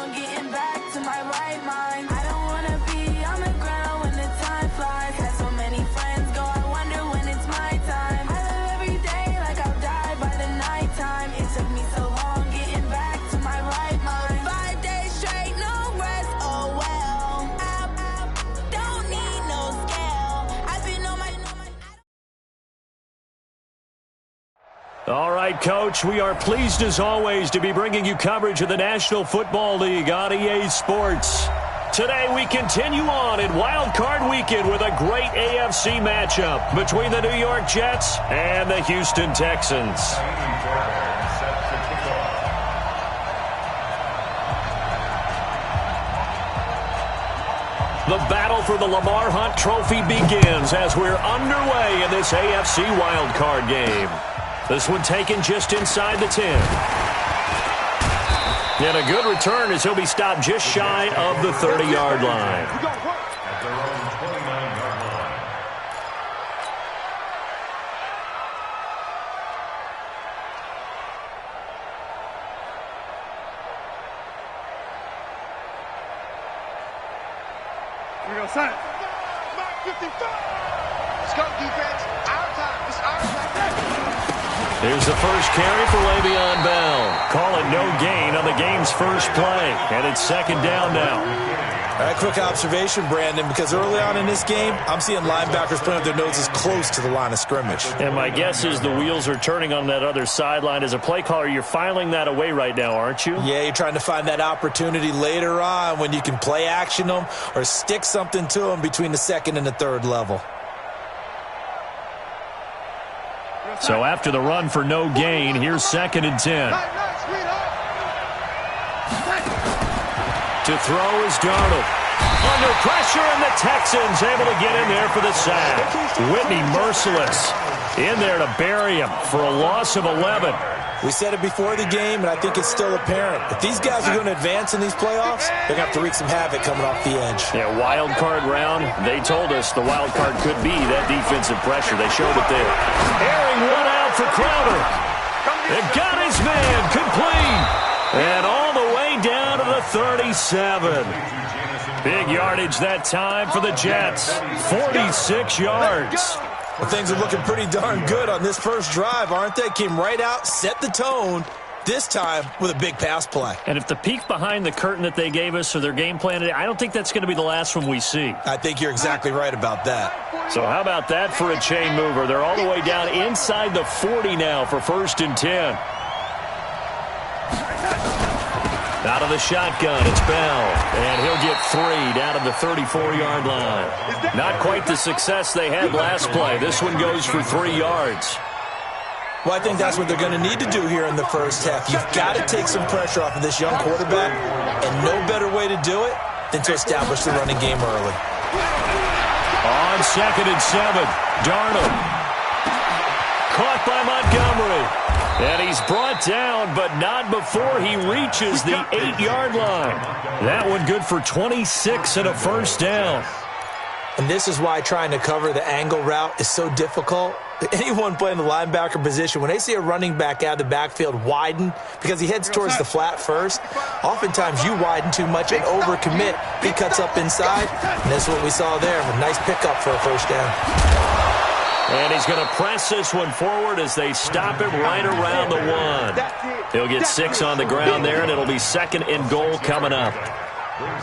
long getting back to my right mind. I don't wanna be on the ground when the time flies. Had so many friends go, I wonder when it's my time. I live every day like I'll die by the nighttime. It took me so long getting back to my right mind. 5 days straight, no rest, oh well. I don't need no scale. I've been on my... All right, Coach, we are pleased as always to be bringing you coverage of the National Football League on EA Sports. Today we continue on in Wild Card Weekend with a great AFC matchup between the New York Jets and the Houston Texans. The battle for the Lamar Hunt Trophy begins as we're underway in this AFC Wild Card game. This one taken just inside the 10. And a good return as he'll be stopped just shy of the 30-yard line. At their own 29-yard line. Here we go, set it. Mark 55. Let's go, defense. Our time. It's our time. Here's the first carry for Le'Veon Bell. Call it no gain on the game's first play. And it's second down now. All right, quick observation, Brandon, because early on in this game, I'm seeing linebackers putting up their noses close to the line of scrimmage. And my guess is the wheels are turning on that other sideline. As a play caller, you're filing that away right now, aren't you? Yeah, you're trying to find that opportunity later on when you can play action them or stick something to them between the second and the third level. So after the run for no gain, here's second and 10. To throw is Darnold. Under pressure, and the Texans able to get in there for the sack. Whitney merciless in there to bury him for a loss of 11. We said it before the game, and I think it's still apparent. If these guys are going to advance in these playoffs, they're going to have to wreak some havoc coming off the edge. Yeah, wild card round. They told us the wild card could be that defensive pressure. They showed it there. Airing one out for Crowder. They got his man complete. And all the way down to the 37. Big yardage that time for the Jets. 46 yards. Well, things are looking pretty darn good on this first drive, aren't they? Came right out, set the tone, this time with a big pass play. And if the peek behind the curtain that they gave us or their game plan today, I don't think that's going to be the last one we see. I think you're exactly right about that. So how about that for a chain mover? They're all the way down inside the 40 now for first and 10. Out of the shotgun, it's Bell. And he'll get 3 down to the 34-yard line. Not quite the success they had last play. This one goes for 3 yards. Well, I think that's what they're going to need to do here in the first half. You've got to take some pressure off of this young quarterback, and no better way to do it than to establish the running game early. On second and 7, Darnold. Caught by Montgomery. And he's brought down, but not before he reaches the 8-yard line. That one good for 26 and a first down. And this is why trying to cover the angle route is so difficult. Anyone playing the linebacker position, when they see a running back out of the backfield widen because he heads towards the flat first, oftentimes you widen too much and overcommit. He cuts up inside, and that's what we saw there. A nice pickup for a first down. And he's going to press this one forward as they stop him right around the 1. He'll get 6 on the ground there, and it'll be second and goal coming up.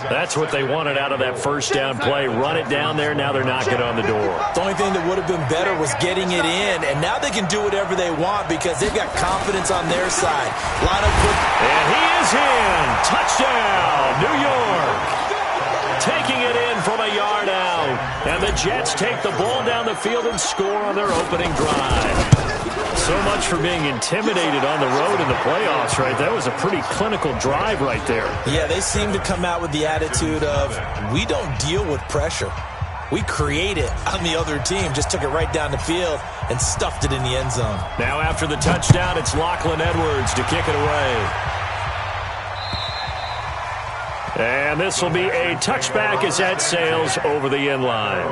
That's what they wanted out of that first down play. Run it down there. Now they're knocking on the door. The only thing that would have been better was getting it in, and now they can do whatever they want because they've got confidence on their side. Line up quick. And he is in. Touchdown, New York. Taking it in from a yard out. And the Jets take the ball down the field and score on their opening drive. So much for being intimidated on the road in the playoffs, right? That was a pretty clinical drive right there. Yeah, they seem to come out with the attitude of, we don't deal with pressure. We create it on the other team. Just took it right down the field and stuffed it in the end zone. Now after the touchdown, it's Lachlan Edwards to kick it away. And this will be a touchback as that sails over the end line.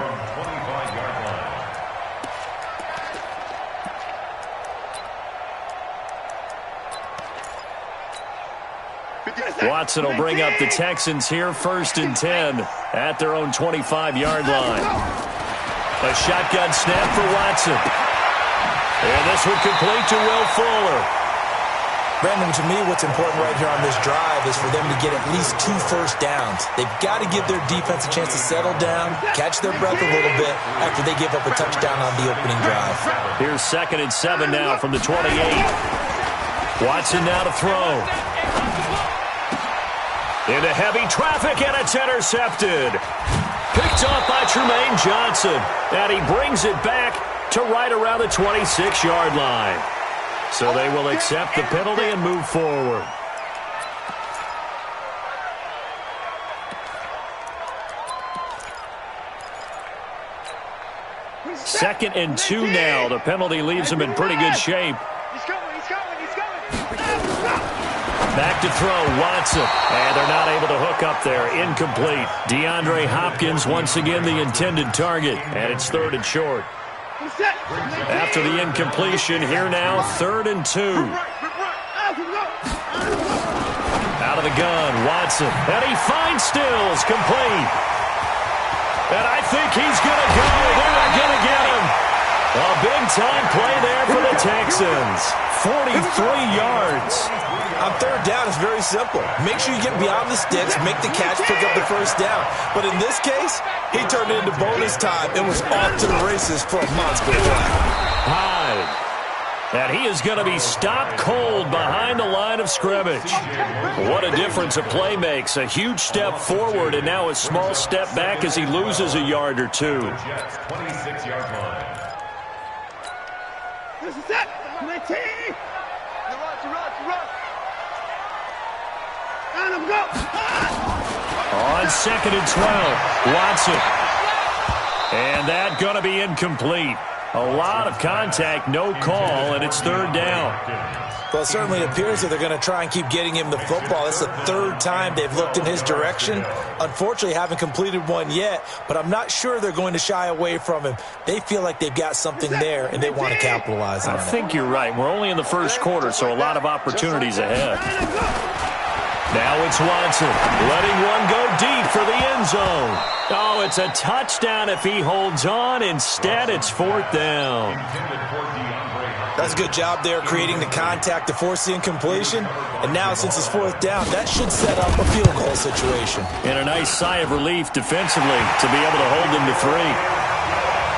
Watson will bring up the Texans here, 1st and 10 at their own 25-yard line. A shotgun snap for Watson. And this one complete to Will Fuller. Brandon, to me, what's important right here on this drive is for them to get at least 2 first downs. They've got to give their defense a chance to settle down, catch their breath a little bit after they give up a touchdown on the opening drive. Here's 2nd and 7 now from the 28. Watson now to throw. Into heavy traffic, and it's intercepted. Picked off by Tremaine Johnson. And he brings it back to right around the 26-yard line. So they will accept the penalty and move forward. Second and 2 now. The penalty leaves them in pretty good shape. He's going. Back to throw, Watson. And they're not able to hook up there. Incomplete. DeAndre Hopkins once again the intended target. And it's 3rd and short. After the incompletion, here now, 3rd and 2. Out of the gun, Watson. And he finds Stills, complete. And I think he's going to go. They're not going to get him. A big-time play there for the Texans. 43 yards. On 3rd down, it's very simple. Make sure you get beyond the sticks, make the catch, pick up the first down. But in this case, he turned it into bonus time and was off to the races for a monster play. Hyde. And he is going to be stopped cold behind the line of scrimmage. What a difference a play makes. A huge step forward and now a small step back as he loses a yard or 2. 26-yard line. This is it. 19. Run. And I'm go. On 2nd and 12, Watson. And that going to be incomplete. A lot of contact, no call, and it's 3rd down. Well, it certainly appears that they're going to try and keep getting him the football. It's the 3rd time they've looked in his direction. Unfortunately, haven't completed one yet, but I'm not sure they're going to shy away from him. They feel like they've got something there, and they want to capitalize on it. I think you're right. We're only in the 1st quarter, so a lot of opportunities ahead. Now it's Watson, letting one go deep for the end zone. Oh, it's a touchdown if he holds on. Instead, it's 4th down. That's a good job there, creating the contact to force the incompletion. And now, since it's 4th down, that should set up a field goal situation. And a nice sigh of relief defensively to be able to hold them to 3.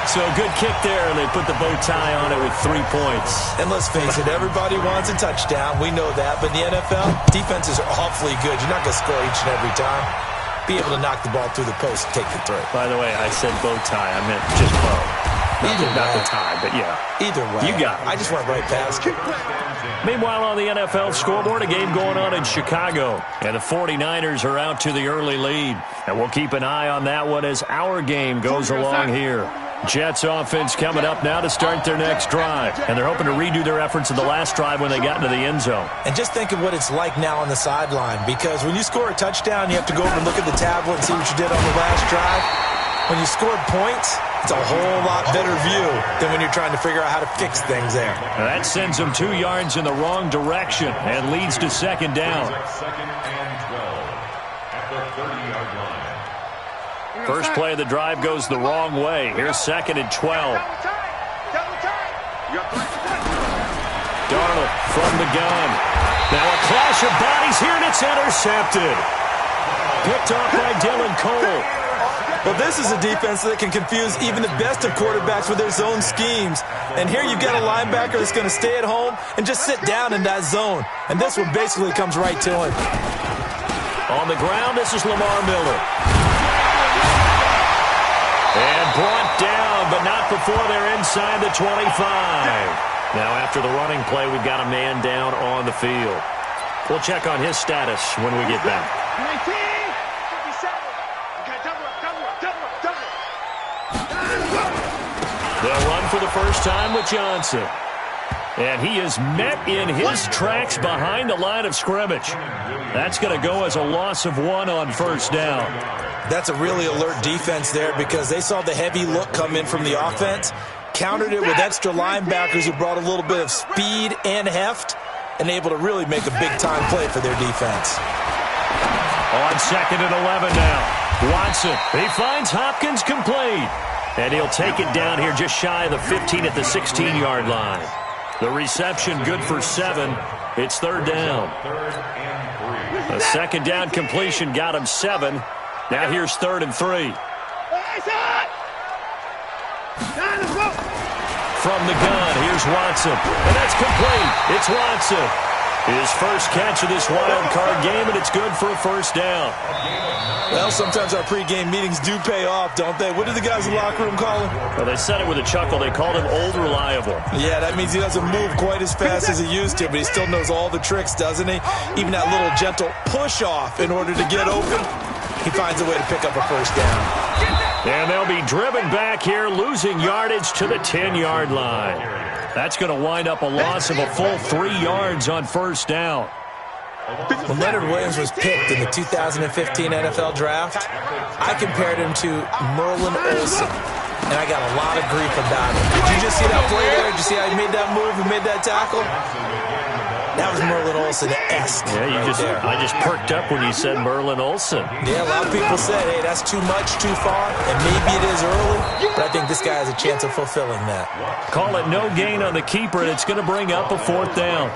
So a good kick there, and they put the bow tie on it with 3 points. And let's face it, everybody wants a touchdown. We know that. But in the NFL, defenses are awfully good. You're not going to score each and every time. Be able to knock the ball through the post and take the 3. By the way, I said bow tie. I meant just bow. Not the tie, but yeah. Either way. You got it. I just went right past it. Meanwhile, on the NFL scoreboard, a game going on in Chicago. And the 49ers are out to the early lead. And we'll keep an eye on that one as our game goes along here. Jets offense coming up now to start their next drive. And they're hoping to redo their efforts of the last drive when they got into the end zone. And just think of what it's like now on the sideline. Because when you score a touchdown, you have to go over and look at the tablet and see what you did on the last drive. When you scored points, it's a whole lot better view than when you're trying to figure out how to fix things there. That sends them 2 yards in the wrong direction and leads to 2nd down. 2nd and 12 at the 30-yard line. First play of the drive goes the wrong way. Here's 2nd and 12. Darnold from the gun. Now a clash of bodies here, and it's intercepted. Picked off by Dylan Cole. Well, this is a defense that can confuse even the best of quarterbacks with their zone schemes. And here you've got a linebacker that's going to stay at home and just sit down in that zone. And this one basically comes right to him. On the ground, this is Lamar Miller. And brought down, but not before they're inside the 25. Now, after the running play, we've got a man down on the field. We'll check on his status when we get back. 19. They'll run for the first time with Johnson. And he is met in his tracks behind the line of scrimmage. That's going to go as a loss of 1 on 1st down. That's a really alert defense there because they saw the heavy look come in from the offense, countered it with extra linebackers who brought a little bit of speed and heft, and able to really make a big-time play for their defense. On 2nd and 11 now. Watson, he finds Hopkins complete. And he'll take it down here just shy of the 15 at the 16-yard line. The reception good for 7. It's 3rd down. A 2nd down completion got him 7. Now here's 3rd and 3. From the gun, here's Watson. And that's complete. It's Watson. His first catch of this wild card game, and it's good for a 1st down. Well, sometimes our pregame meetings do pay off, don't they? What did the guys in the locker room call him? Well, they said it with a chuckle. They called him Old Reliable. Yeah, that means he doesn't move quite as fast as he used to, but he still knows all the tricks, doesn't he? Even that little gentle push-off in order to get open, he finds a way to pick up a 1st down. And they'll be driven back here, losing yardage to the 10-yard line. That's going to wind up a loss of a full 3 yards on 1st down. When Leonard Williams was picked in the 2015 NFL Draft, I compared him to Merlin Olsen, and I got a lot of grief about it. Did you just see that play there? Did you see how he made that move and made that tackle? That was Merlin Olsen-esque. Yeah, I just perked up when you said Merlin Olsen. Yeah, a lot of people said, hey, that's too much, too far, and maybe it is early, but I think this guy has a chance of fulfilling that. Call it no gain on the keeper, and it's going to bring up a 4th down.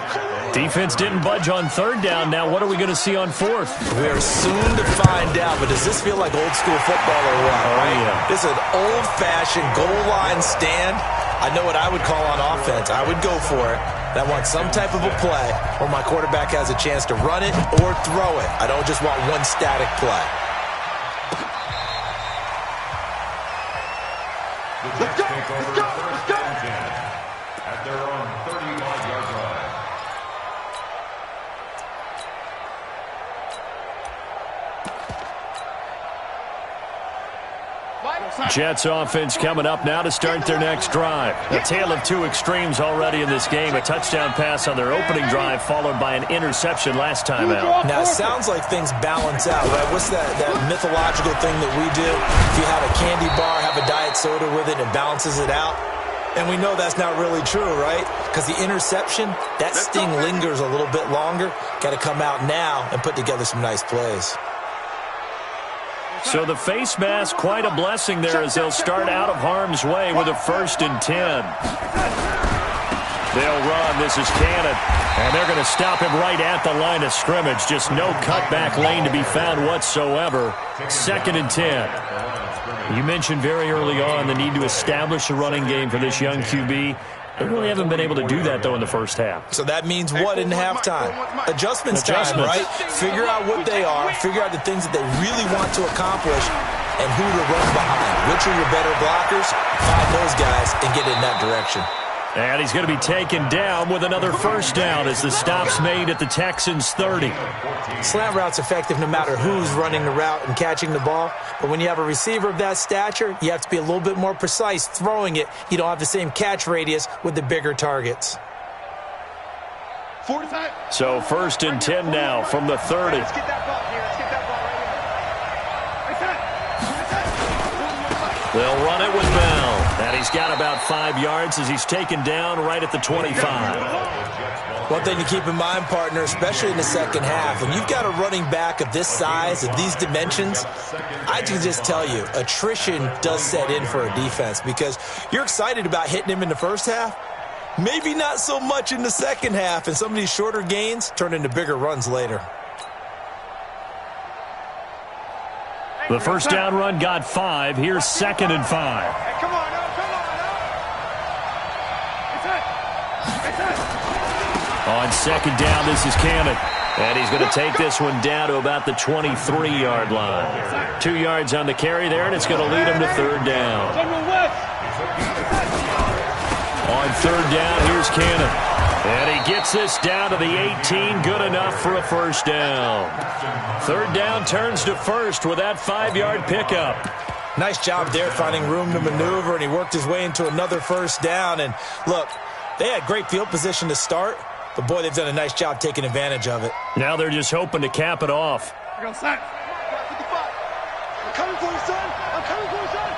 Defense didn't budge on 3rd down. Now what are we going to see on 4th? We are soon to find out, but does this feel like old school football or what? Oh, yeah. This is an old-fashioned goal line stand. I know what I would call on offense. I would go for it. And I want some type of a play where my quarterback has a chance to run it or throw it. I don't just want one static play. Let's go! Let's go! Let's go! At their own 35-yard line. Jets offense coming up now to start their next drive. A tale of 2 extremes already in this game. A touchdown pass on their opening drive followed by an interception last time out. Now, it sounds like things balance out, right? What's that mythological thing that we do? If you have a candy bar, have a diet soda with it, and it balances it out. And we know that's not really true, right? Because the interception, that sting lingers a little bit longer. Got to come out now and put together some nice plays. So the face mask, quite a blessing there as they'll start out of harm's way with a 1st and 10. They'll run. This is Cannon. And they're going to stop him right at the line of scrimmage. Just no cutback lane to be found whatsoever. 2nd and 10. You mentioned very early on the need to establish a running game for this young QB. They really haven't been able to do that, though, in the first half. So that means what in halftime? Adjustments time, right? Figure out what they are, figure out the things that they really want to accomplish, and who to run behind. Which are your better blockers? Find those guys and get in that direction. And he's going to be taken down with another 1st down as the stop's made at the Texans' 30. Slant route's effective no matter who's running the route and catching the ball. But when you have a receiver of that stature, you have to be a little bit more precise throwing it. You don't have the same catch radius with the bigger targets. So 1st and 10 now from the 30. Let's get that ball here. Let's get that ball right here. They'll run it with Bell. And he's got about 5 yards as he's taken down right at the 25. One thing to keep in mind, partner, especially in the second half, when you've got a running back of this size, of these dimensions, I can just tell you, attrition does set in for a defense because you're excited about hitting him in the first half. Maybe not so much in the second half, and some of these shorter gains turn into bigger runs later. The 1st down run got 5. Here's 2nd and 5. Hey, come on, now, come on, now. On 2nd down, this is Cannon. And he's going to take this one down to about the 23-yard line. 2 yards on the carry there, and it's going to lead him to 3rd down. On 3rd down, here's Cannon. And he gets this down to the 18, good enough for a 1st down. 3rd down turns to 1st with that 5-yard pickup. Nice job there finding room to maneuver, and he worked his way into another 1st down. And look, they had great field position to start, but boy, they've done a nice job taking advantage of it. Now they're just hoping to cap it off. I'm coming for you, son. I'm coming for you, son.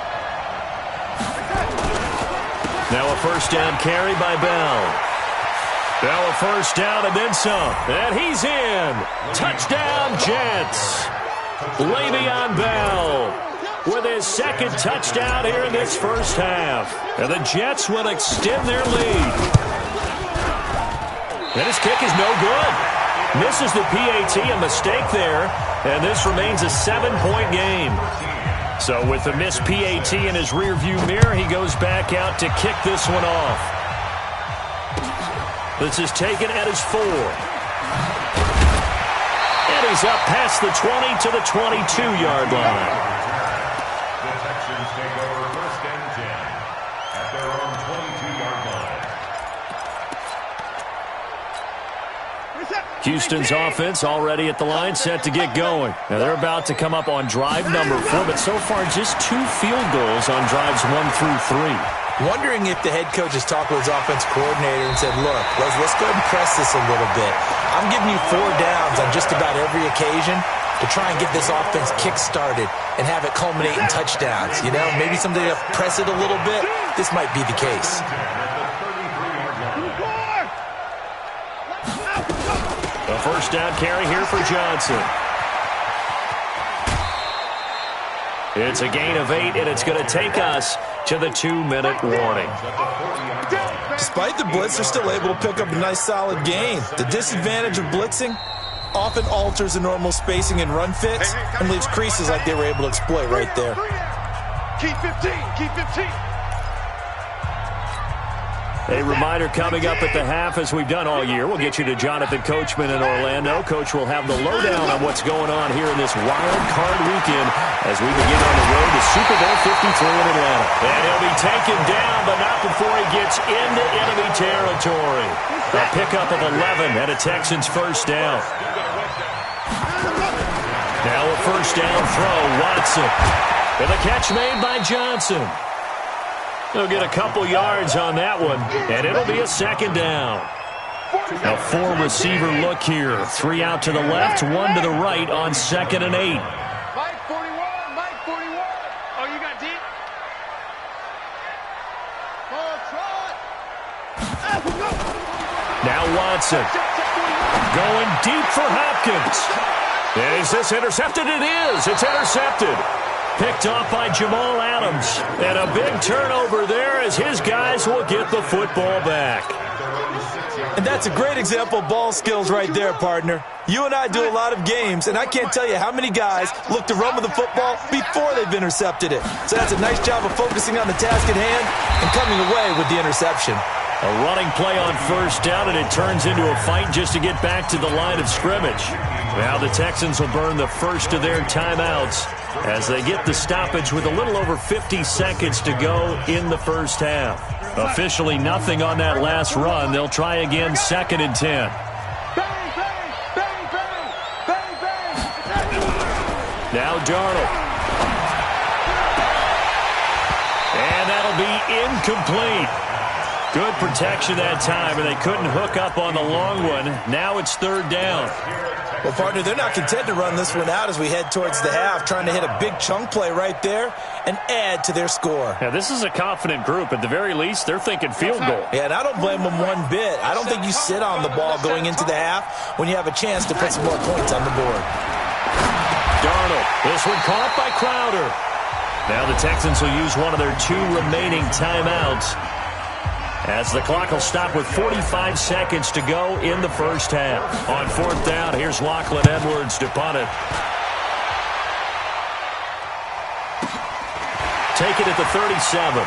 Now a 1st down carry by Bell. Bell a 1st down and then some. And he's in. Touchdown, Jets. Le'Veon Bell with his second touchdown here in this first half. And the Jets will extend their lead. And his kick is no good. Misses the PAT, a mistake there. And this remains a 7-point game. So with the missed PAT in his rearview mirror, he goes back out to kick this one off. This is taken at his 4. And he's up past the 20 to the 22-yard line. The Texans take over 1st and 10 at their own 22-yard line. Houston's offense already at the line, set to get going. Now they're about to come up on drive number 4, but so far just 2 field goals on drives 1 through 3. Wondering if the head coach has talked with his offense coordinator and said, look, let's go ahead and press this a little bit. I'm giving you 4 downs on just about every occasion to try and get this offense kick-started and have it culminate in touchdowns. You know, maybe someday to press it a little bit. This might be the case. A first down carry here for Johnson. It's a gain of 8, and it's going to take us to the 2-minute warning. Despite the blitz, they're still able to pick up a nice, solid gain. The disadvantage of blitzing often alters the normal spacing and run fits and leaves creases like they were able to exploit right there. Keep 15, keep 15. A reminder coming up at the half, as we've done all year. We'll get you to Jonathan Coachman in Orlando. Coach will have the lowdown on what's going on here in this wild card weekend as we begin on the road to Super Bowl 53 in Atlanta. And he'll be taken down, but not before he gets into enemy territory. A pickup of 11 and a Texans first down. Now a first down throw, Watson. And the catch made by Johnson. He'll get a couple yards on that one, and it'll be a second down. A 4-receiver look here. 3 out to the left, 1 to the right on 2nd and 8. Mike 41, Mike 41. Oh, you got deep? Now Watson going deep for Hopkins. Is this intercepted? It is. It's intercepted. Picked off by Jamal Adams. And a big turnover there as his guys will get the football back. And that's a great example of ball skills right there, partner. You and I do a lot of games, and I can't tell you how many guys look to run with the football before they've intercepted it. So that's a nice job of focusing on the task at hand and coming away with the interception. A running play on first down, and it turns into a fight just to get back to the line of scrimmage. Now the Texans will burn the first of their timeouts as they get the stoppage with a little over 50 seconds to go in the first half. Officially nothing on that last run. They'll try again 2nd and 10. Now Darnold. And that'll be incomplete. Good protection that time, and they couldn't hook up on the long one. Now it's 3rd down. Well, partner, they're not content to run this one out as we head towards the half, trying to hit a big chunk play right there and add to their score. Yeah, this is a confident group. At the very least, they're thinking field goal. Yeah, and I don't blame them one bit. I don't think you sit on the ball going into the half when you have a chance to put some more points on the board. Darnold, this one caught by Crowder. Now the Texans will use one of their 2 remaining timeouts as the clock will stop with 45 seconds to go in the first half. On 4th down, here's Lachlan Edwards to punt it. Take it at the 37.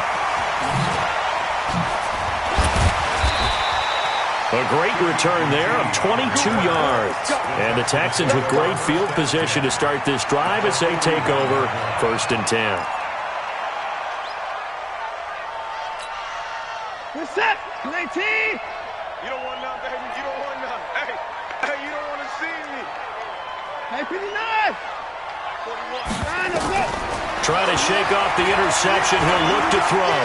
A great return there of 22 yards. And the Texans with great field position to start this drive as they take over 1st and 10. What's up, 19? You don't want none, baby. You don't want none. Hey, you don't want to see me. Hey, 59. 41. Trying to shake off the interception. He'll look to throw.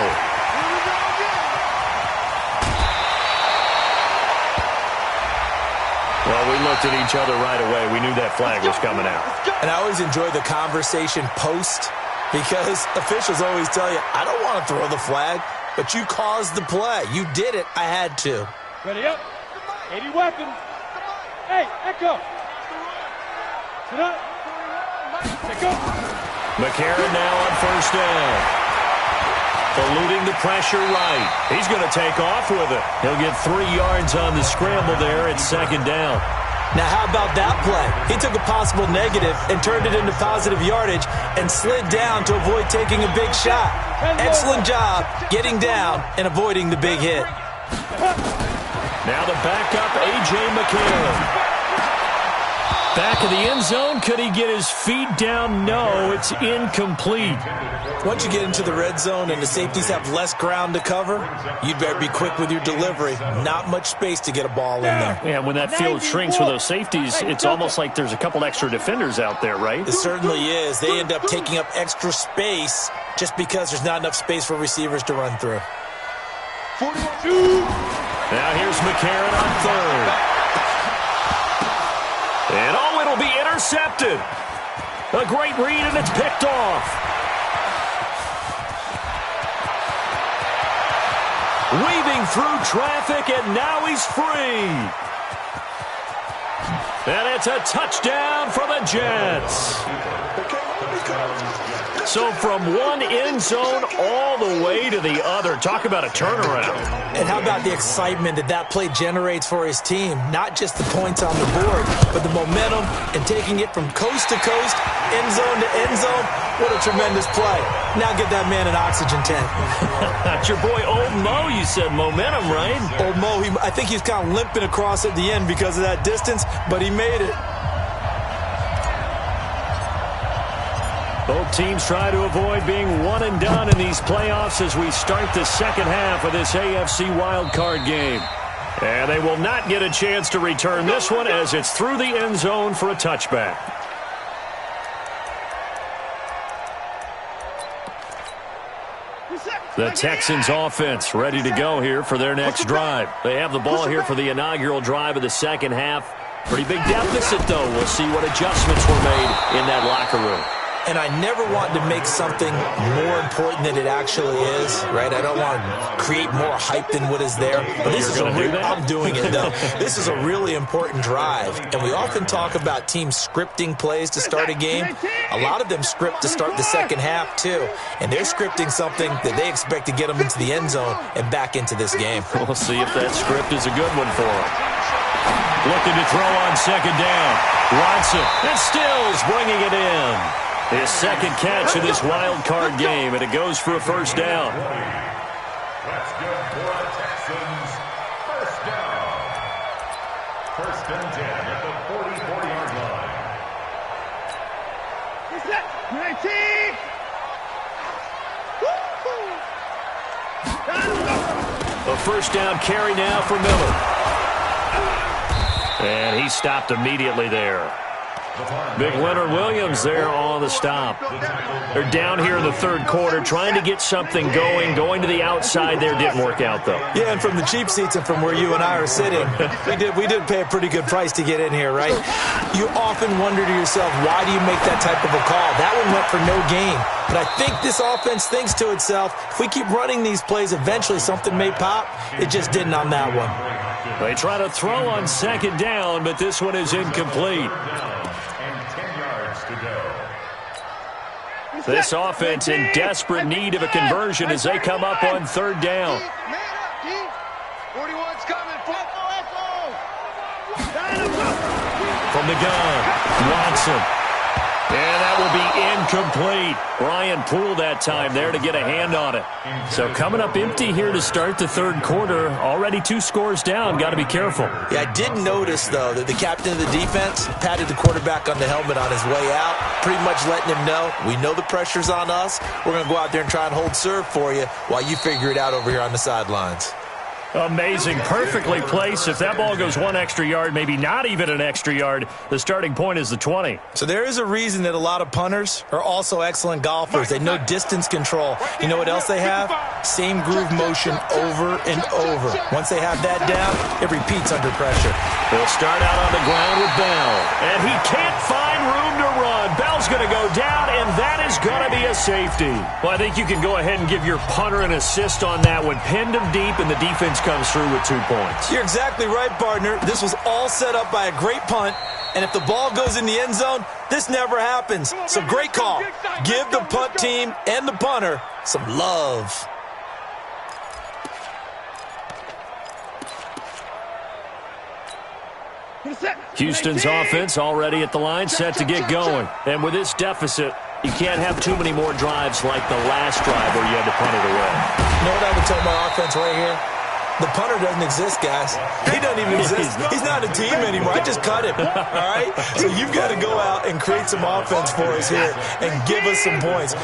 Well, we looked at each other right away. We knew that flag was coming out. And I always enjoy the conversation post because officials always tell you, I don't want to throw the flag. But you caused the play. You did it. I had to. Ready up. 80 weapons. Hey, Echo. Sit up. McCarron now on first down. Eluding the pressure right. He's going to take off with it. He'll get 3 yards on the scramble there at second down. Now, how about that play? He took a possible negative and turned it into positive yardage and slid down to avoid taking a big shot. Excellent job getting down and avoiding the big hit. Now the backup, A.J. McCarron. Back of the end zone. Could he get his feet down? No, it's incomplete. Once you get into the red zone and the safeties have less ground to cover, you'd better be quick with your delivery. Not much space to get a ball in there. Yeah, when that field shrinks with those safeties, it's almost like there's a couple extra defenders out there, right? It certainly is. They end up taking up extra space just because there's not enough space for receivers to run through. Now here's McCarron on third. And oh, it'll be intercepted. A great read, and it's picked off. Weaving through traffic, and now he's free. And it's a touchdown for the Jets. So from one end zone all the way to the other. Talk about a turnaround. And how about the excitement that play generates for his team? Not just the points on the board, but the momentum and taking it from coast to coast, end zone to end zone. What a tremendous play. Now get that man an oxygen tank. That's your boy Old Mo, you said. Momentum, right? Old Mo, I think he's kind of limping across at the end because of that distance, but he made it. Both teams try to avoid being one and done in these playoffs as we start the second half of this AFC wildcard game. And they will not get a chance to return this one as it's through the end zone for a touchback. The Texans offense ready to go here for their next drive. They have the ball here for the inaugural drive of the second half. Pretty big deficit, though. We'll see what adjustments were made in that locker room. And I never want to make something more important than it actually is, right? I don't want to create more hype than what is there. But this is I'm doing it, though. This is a really important drive. And we often talk about teams scripting plays to start a game. A lot of them script to start the second half, too. And they're scripting something that they expect to get them into the end zone and back into this game. We'll see if that script is a good one for them. Looking to throw on second down. Watson and Stills bringing it in. His second catch of this wild card game, and it goes for a first down. That's good for the Texans. First down. First and 10 at the 44-yard line. A first down carry now for Miller. And he stopped immediately there. Big Leonard Williams there on the stop. They're down here in the third quarter trying to get something going to the outside there. Didn't work out, though. Yeah, and from the cheap seats and from where you and I are sitting, we did pay a pretty good price to get in here, right? You often wonder to yourself, why do you make that type of a call? That one went for no gain. But I think this offense thinks to itself, if we keep running these plays, eventually something may pop. It just didn't on that one. They try to throw on second down, but this one is incomplete. This offense in desperate need of a conversion as they come up on third down. 41's coming. From the gun, Watson. And that will be incomplete. Brian Poole that time there to get a hand on it. So coming up empty here to start the third quarter. Already 2 scores down. Got to be careful. Yeah, I did notice, though, that the captain of the defense patted the quarterback on the helmet on his way out, pretty much letting him know, we know the pressure's on us. We're going to go out there and try and hold serve for you while you figure it out over here on the sidelines. Amazing. Perfectly placed. If that ball goes 1 extra yard, maybe not even an extra yard, the starting point is the 20. So there is a reason that a lot of punters are also excellent golfers. They know distance control. You know what else they have? Same groove motion over and over. Once they have that down, it repeats under pressure. They'll start out on the ground with Bell. And he can't find room to run. Bell's going to go down, and that is going to be a safety. Well, I think you can go ahead and give your punter an assist on that one. Pinned him deep, and the defense comes through with 2 points. You're exactly right, partner. This was all set up by a great punt, and if the ball goes in the end zone, this never happens. So great call. Give the punt team and the punter some love. Houston's offense already at the line, set to get going. And with this deficit, you can't have too many more drives like the last drive where you had to punt it away. You know what I would tell my offense right here? The punter doesn't exist, guys. He doesn't even exist. He's not a team anymore. I just cut him, all right? So you've got to go out and create some offense for us here and give us some points.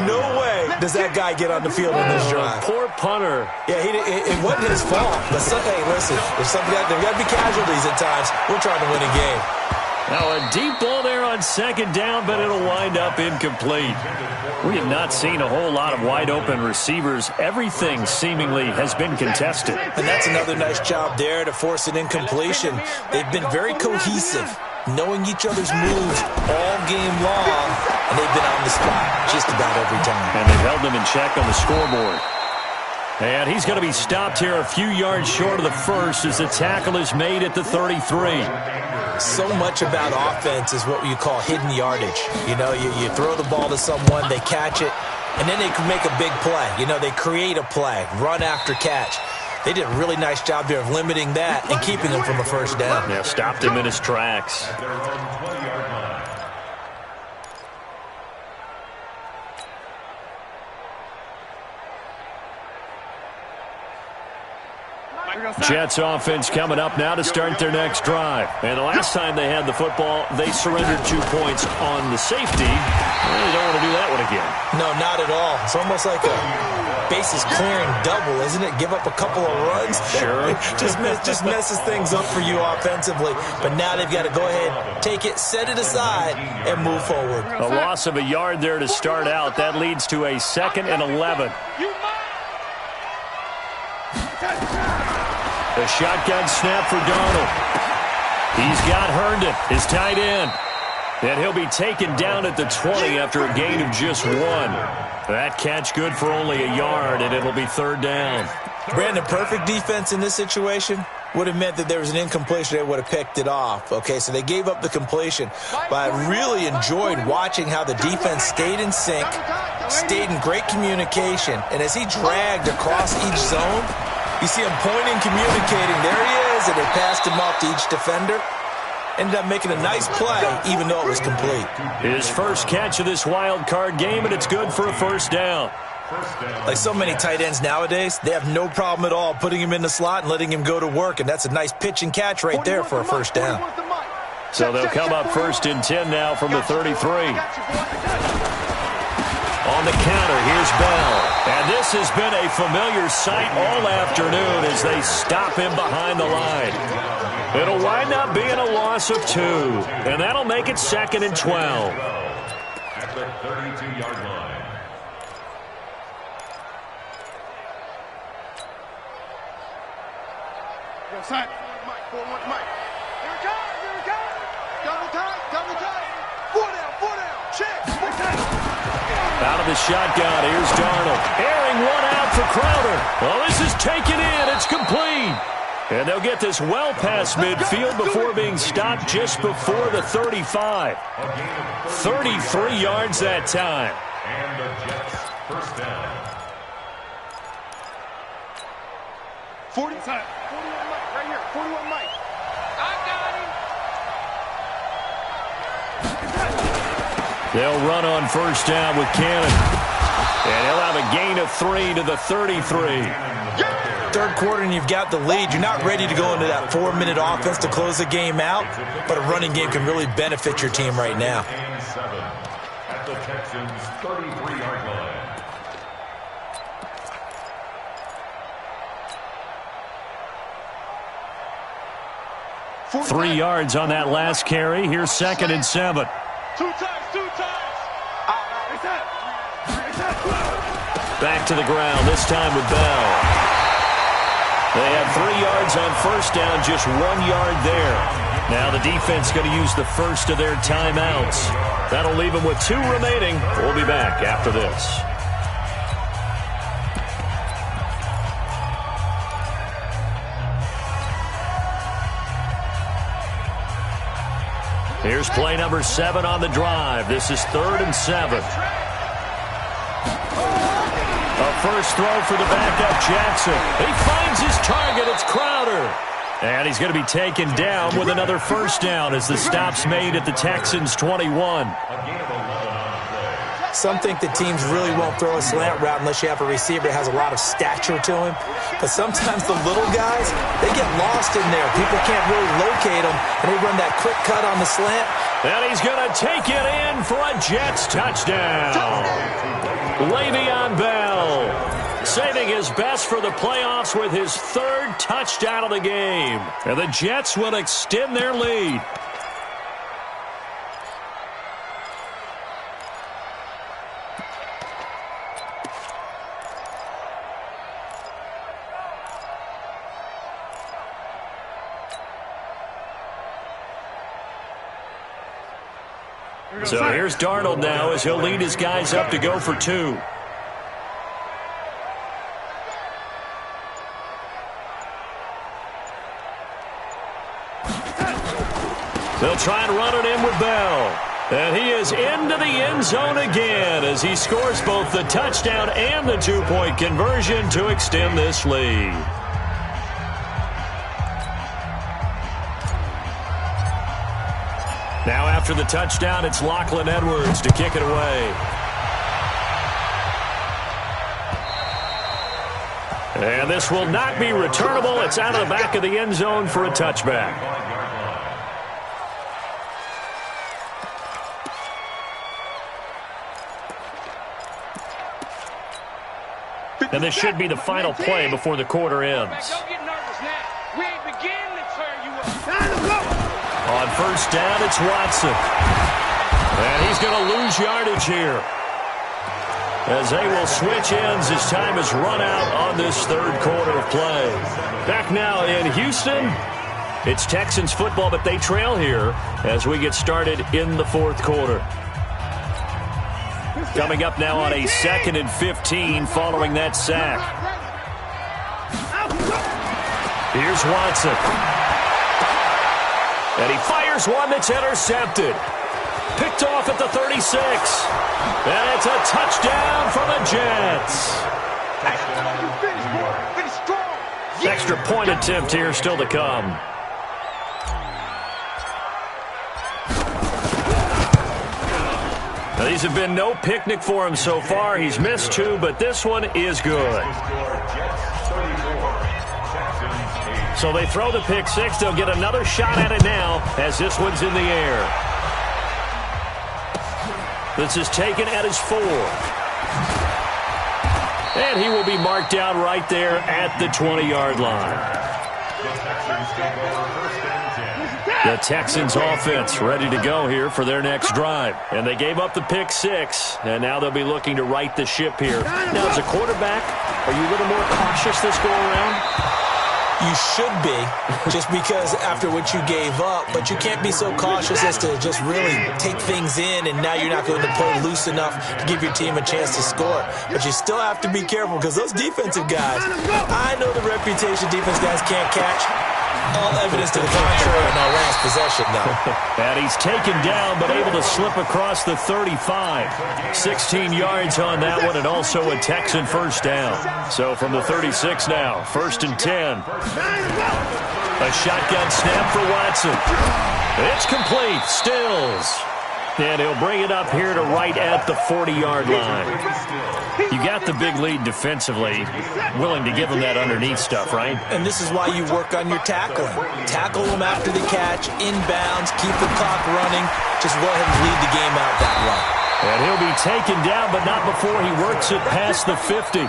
No way does that guy get on the field in this drive. Poor punter. Yeah, it wasn't his fault. But hey, listen, if something there got to be casualties at times. We're trying to win a game. Now a deep ball there on second down, but it'll wind up incomplete. We have not seen a whole lot of wide-open receivers. Everything seemingly has been contested. And that's another nice job there to force an incompletion. They've been very cohesive, knowing each other's moves all game long, and they've been on the spot just about every time. And they've held them in check on the scoreboard. And he's going to be stopped here a few yards short of the first as the tackle is made at the 33. So much about offense is what you call hidden yardage. You know, you throw the ball to someone, they catch it, and then they can make a big play. You know, they create a play, run after catch. They did a really nice job there of limiting that and keeping him from a first down. Yeah, stopped him in his tracks. Jets offense coming up now to start their next drive. And the last time they had the football, they surrendered 2 points on the safety. Well, they don't want to do that one again. No, not at all. It's almost like a bases clearing double, isn't it? Give up a couple of runs. Sure. just messes things up for you offensively. But now they've got to go ahead, take it, set it aside, and move forward. A loss of a yard there to start out. That leads to a 2nd and 11. A shotgun snap for Darnold. He's got Herndon, his tight end. And he'll be taken down at the 20 after a gain of just 1. That catch good for only a yard, and it'll be 3rd down. Brandon, perfect defense in this situation would have meant that there was an incompletion. They would have picked it off. Okay, so they gave up the completion. But I really enjoyed watching how the defense stayed in sync, stayed in great communication. And as he dragged across each zone, you see him pointing, communicating. There he is, and they passed him off to each defender. Ended up making a nice play, even though it was complete. His first catch of this wild card game, and it's good for a 1st down. Like so many tight ends nowadays, they have no problem at all putting him in the slot and letting him go to work, and that's a nice pitch and catch right there for a 1st down. So they'll come up 1st and 10 now from the 33. On the counter, here's Bell. And this has been a familiar sight all afternoon as they stop him behind the line. It'll wind up being a loss of 2. And that'll make it 2nd and 12. At the 32-yard line. Go side. Mike, 4-1 Mike. Here it comes. Double time. 4 down. Check. Out of the shotgun, here's Darnold. Airing one out for Crowder. Well, this is taken in. It's complete. And they'll get this well past midfield before being stopped just before the 35. 33 yards that time. And the Jets, 1st down. 41 Mike, right here. 41 Mike. I got him. They'll run on 1st down with Cannon. And he'll have a gain of 3 to the 33. 3rd quarter and you've got the lead. You're not ready to go into that 4-minute offense to close the game out, but a running game can really benefit your team right now. And 7 at the Texans' 33-yard line. 3 yards on that last carry. Here's 2nd and 7. 2 times. Back to the ground, this time with Bell. They had 3 yards on 1st down, just 1 yard there. Now the defense going to use the first of their timeouts. That'll leave them with 2 remaining. We'll be back after this. Here's play number 7 on the drive. This is 3rd and 7. A first throw for the backup Jackson. He finds his target. It's Crowder. And he's going to be taken down with another first down as the stop's made at the Texans' 21. Some think that teams really won't throw a slant route unless you have a receiver that has a lot of stature to him. But sometimes the little guys, they get lost in there. People can't really locate them, and they run that quick cut on the slant. And he's going to take it in for a Jets touchdown. Le'Veon Bell saving his best for the playoffs with his 3rd touchdown of the game. And the Jets will extend their lead. So here's Darnold now as he'll lead his guys up to go for 2. They'll try and run it in with Bell. And he is into the end zone again as he scores both the touchdown and the 2-point conversion to extend this lead. Now after the touchdown, it's Lachlan Edwards to kick it away. And this will not be returnable. It's out of the back of the end zone for a touchback. And this should be the final play before the quarter ends. Don't get nervous now. We ain't beginning to turn you up. On first down, it's Watson. And he's going to lose yardage here, as they will switch ends as time has run out on this 3rd quarter of play. Back now in Houston, it's Texans football, but they trail here as we get started in the 4th quarter. Coming up now on a 2nd and 15 following that sack. Here's Watson. And he fires one that's intercepted. Picked off at the 36. And it's a touchdown for the Jets. Extra point attempt here still to come. Now, these have been no picnic for him so far. He's missed 2, but this one is good. So they throw the pick 6. They'll get another shot at it now as this one's in the air. This is taken at his 4. And he will be marked down right there at the 20-yard line. The Texans offense ready to go here for their next drive. And they gave up the pick 6, and now they'll be looking to right the ship here. Now, as a quarterback, are you a little more cautious this go around? You should be, just because after what you gave up, but you can't be so cautious as to just really take things in, and now you're not going to play loose enough to give your team a chance to score. But you still have to be careful because those defensive guys, I know the reputation defense guys can't catch. All evidence to the contrary in that last possession, though. And he's taken down, but able to slip across the 35. 16 yards on that one, and also a Texan first down. So from the 36 now, 1st and 10. A shotgun snap for Watson. It's complete. Stills. And he'll bring it up here to right at the 40-yard line. You got the big lead defensively. Willing to give him that underneath stuff, right? And this is why you work on your tackling. Tackle them after the catch, inbounds, keep the clock running. Just go ahead and lead the game out that way. And he'll be taken down, but not before he works it past the 50.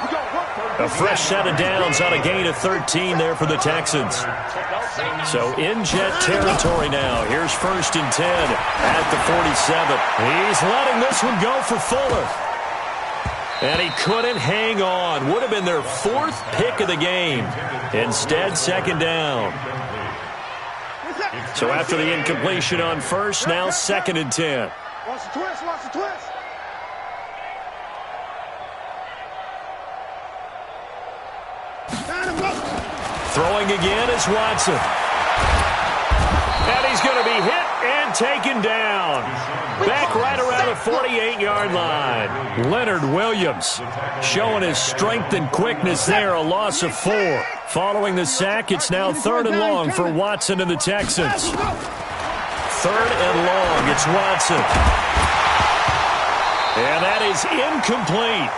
A fresh set of downs on a gain of 13 there for the Texans. So in Jet territory now. Here's 1st and 10 at the 47. He's letting this one go for Fuller. And he couldn't hang on. Would have been their 4th pick of the game. Instead, 2nd down. So after the incompletion on first, now 2nd and 10. Watch the twist, watch the twist. Throwing again is Watson. And he's going to be hit and taken down. Back right around the 48-yard line. Leonard Williams showing his strength and quickness there, a loss of 4. Following the sack, it's now 3rd and long for Watson and the Texans. 3rd and long, it's Watson. And that is incomplete.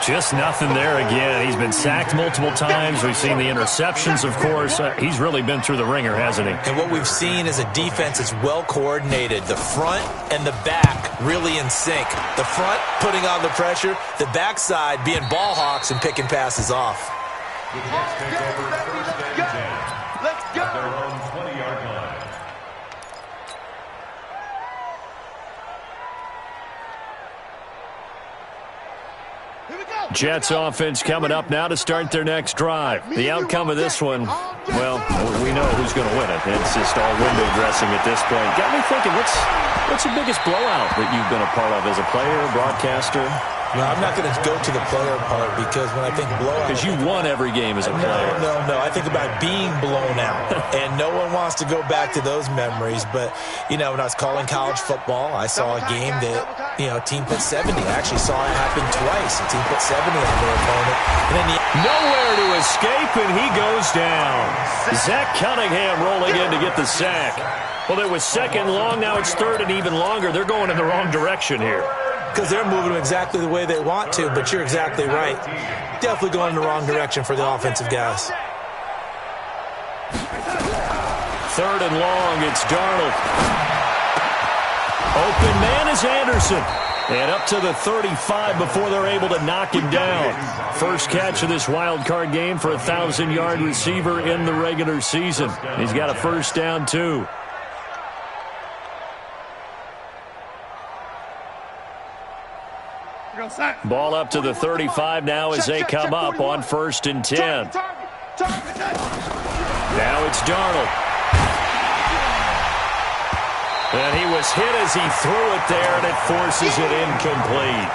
Just nothing there again. He's been sacked multiple times. We've seen the interceptions, of course. He's really been through the ringer, hasn't he? And what we've seen is a defense that's well coordinated. The front and the back really in sync. The front putting on the pressure, the backside being ball hawks and picking passes off. The Jets take over 1st and 10. Let's go. At their own 20-yard line. Jets offense coming up now to start their next drive. The outcome of this one, well, we know who's going to win it. It's just all window dressing at this point. Got me thinking, what's the biggest blowout that you've been a part of as a player, broadcaster? No, I'm not going to go to the player part because when I think blowout... Because you won every game as a player. No. I think about being blown out. And no one wants to go back to those memories. But, you know, when I was calling college football, I saw a game that, you know, a team put 70. I actually saw it happen twice. A team put 70 on their opponent. And then nowhere to escape, and he goes down. Zach Cunningham rolling in to get the sack. Well, it was 2nd long. Now it's 3rd and even longer. They're going in the wrong direction here. Because they're moving them exactly the way they want to, but you're exactly right. Definitely going in the wrong direction for the offensive guys. 3rd and long, it's Darnold. Open man is Anderson. And up to the 35 before they're able to knock him down. First catch of this wild card game for a 1,000-yard receiver in the regular season. He's got a first down, too. Ball up to the 35 now as they come up on 1st and 10. Now it's Darnold. And he was hit as he threw it there, and it forces it incomplete.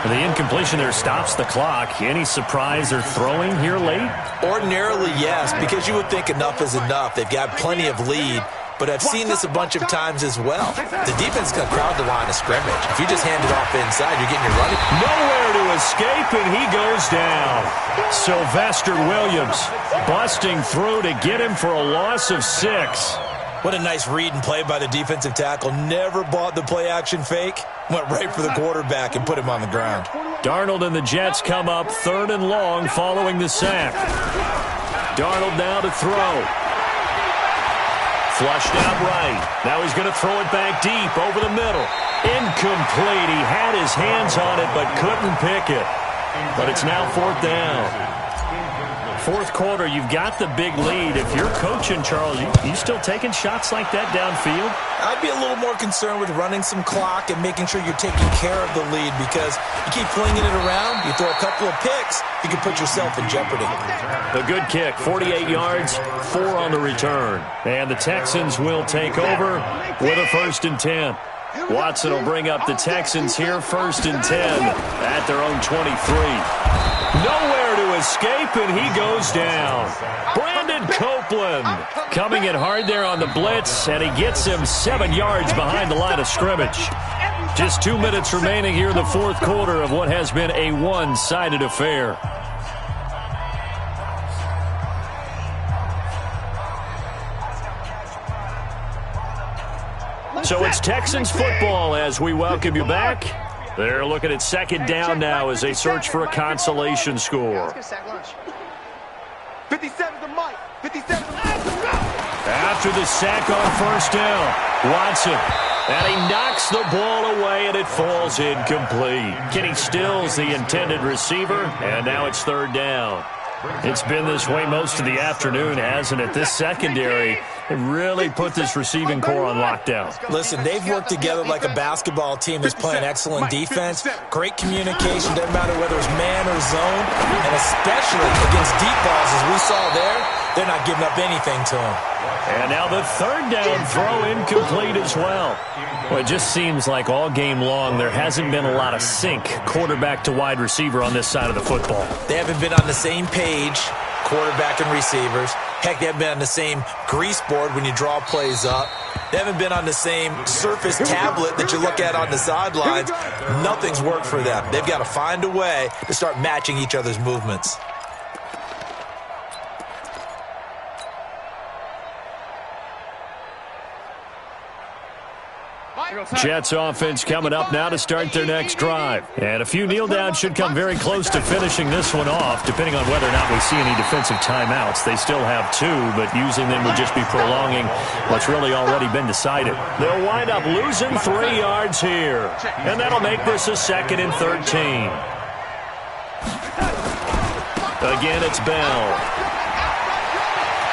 And the incompletion there stops the clock. Any surprise they're throwing here late? Ordinarily, yes, because you would think enough is enough. They've got plenty of lead. But I've seen this a bunch of times as well. The defense can crowd the line of scrimmage. If you just hand it off inside, you're getting your running. Nowhere to escape, and he goes down. Sylvester Williams busting through to get him for a loss of 6. What a nice read and play by the defensive tackle. Never bought the play-action fake. Went right for the quarterback and put him on the ground. Darnold and the Jets come up 3rd and long following the sack. Darnold now to throw. Flushed out right. Now he's going to throw it back deep over the middle. Incomplete. He had his hands on it but couldn't pick it. But it's now 4th down. 4th quarter, you've got the big lead. If you're coaching, Charles, you still taking shots like that downfield? I'd be a little more concerned with running some clock and making sure you're taking care of the lead because you keep flinging it around, you throw a couple of picks, you can put yourself in jeopardy. A good kick, 48 yards, 4 on the return. And the Texans will take over with a 1st and 10. Watson will bring up the Texans here, 1st and 10 at their own 23. Nowhere to escape, and he goes down. Brandon Copeland coming in hard there on the blitz, and he gets him 7 yards behind the line of scrimmage. Just 2 minutes remaining here in the 4th quarter of what has been a one-sided affair. So it's Texans football as we welcome you back. They're looking at 2nd down now as they search for a consolation score. 57 to Mike. 57 to After the sack on 1st down, Watson. And he knocks the ball away, and it falls incomplete. Kenny Stills, the intended receiver, and now it's 3rd down. It's been this way most of the afternoon, hasn't it? This secondary They really put this receiving core on lockdown. Listen, they've worked together like a basketball team that's playing excellent defense. Great communication, doesn't matter whether it's man or zone. And especially against deep balls, as we saw there, they're not giving up anything to them. And now the third down throw incomplete as well. Well, it just seems like all game long there hasn't been a lot of sync quarterback to wide receiver on this side of the football. They haven't been on the same page, quarterback and receivers. Heck, they haven't been on the same grease board when you draw plays up. They haven't been on the same surface tablet that you look at on the sidelines. Nothing's worked for them. They've got to find a way to start matching each other's movements. Jets offense coming up now to start their next drive. And a few kneel downs should come very close to finishing this one off, depending on whether or not we see any defensive timeouts. They still have 2, but using them would just be prolonging what's really already been decided. They'll wind up losing 3 yards here. And that'll make this a 2nd and 13. Again, it's Bell.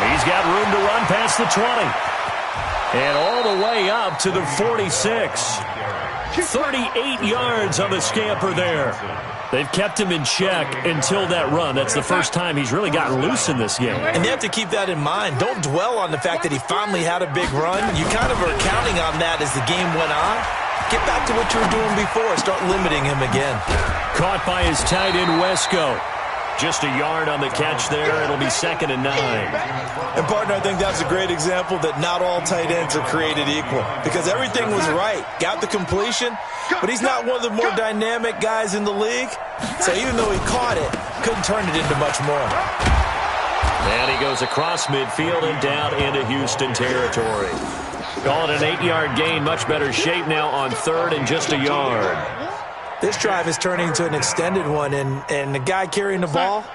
He's got room to run past the 20. And all the way up to the 46. 38 yards on the scamper there. They've kept him in check until that run. That's the first time he's really gotten loose in this game. And they have to keep that in mind. Don't dwell on the fact that he finally had a big run. You kind of are counting on that as the game went on. Get back to what you were doing before. Start limiting him again. Caught by his tight end, Wesco. Just a yard on the catch there. It'll be 2nd and 9. And, partner, I think that's a great example that not all tight ends are created equal. Because everything was right. Got the completion, but he's not one of the more dynamic guys in the league. So even though he caught it, couldn't turn it into much more. And he goes across midfield and down into Houston territory. Call it an 8-yard gain. Much better shape now on 3rd and just a yard. This drive is turning into an extended one, and the guy carrying the ball,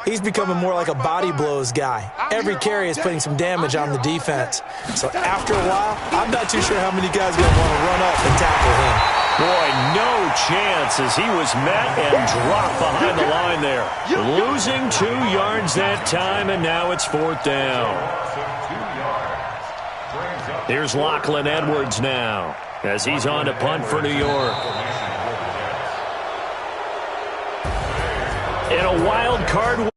he's becoming more like a body blows guy. Every carry is putting some damage on the defense. So after a while, I'm not too sure how many guys are going to want to run up and tackle him. Boy, no chance as he was met and dropped behind the line there. Losing 2 yards that time, and now it's 4th down. Here's Lachlan Edwards now as he's on to punt for New York. In a wild card